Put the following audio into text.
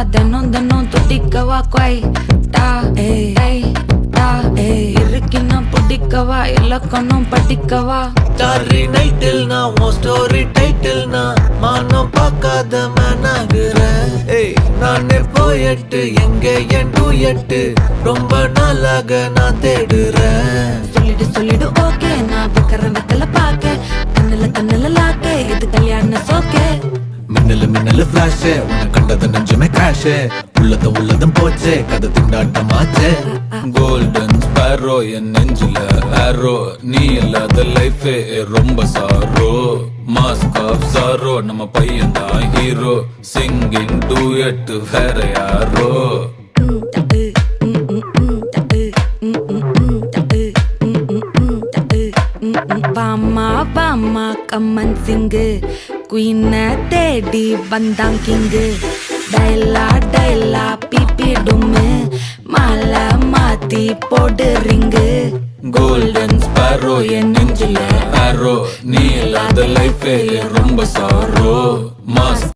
தினம் தினம் துடிக்கவா குவை டா ஏய் டா இருக்குன்னா பிடிக்கவா இலக்கணம் படிக்கவா ஸ்டாரி நைட்டில் நான் உன் ஸ்டோரி டைட்டில் நான் மானம் பார்க்காத மேனாகிறேன். நானே போயட்டு எங்க என் டூயட்டு ரொம்ப நாளாக நான் தேடுறேன். சொல்லிடு ஓகே நான் வைக்கிற வெத்தல பாக்க கண்ணுல லாக்க இது கல்யாண சோக்கே மின்னலு ஃபிளாஷ் உன்னை கண்டது நெஞ்சுமே கிராஷ் உள்ளதும் போச்சே கதை திண்டாட்டமாச்சே. கோல்டன் ஸ்பேரோ என் நெஞ்சில ஆரோ நீ இல்லாத லைஃபே ரொம்ப சாரோ மாஸ்க் ஆஃப் சாரோ நம்ம பையன் தான் ஹீரோ சிங்கிங் டூயட் வேற யாரோ. வாமா வாமா கம்மன் சிங்கு குயின தேடி வந்தான் கிங்கு டைலா டைலா பிபி டும்மு மாலை மாத்தி போடு ரிங்கு. கோல்டன் ஸ்பேரோ என் நெஞ்சில ஆரோ நீ இல்லாத லைஃபே ரொம்ப சாரோ மாஸ்க்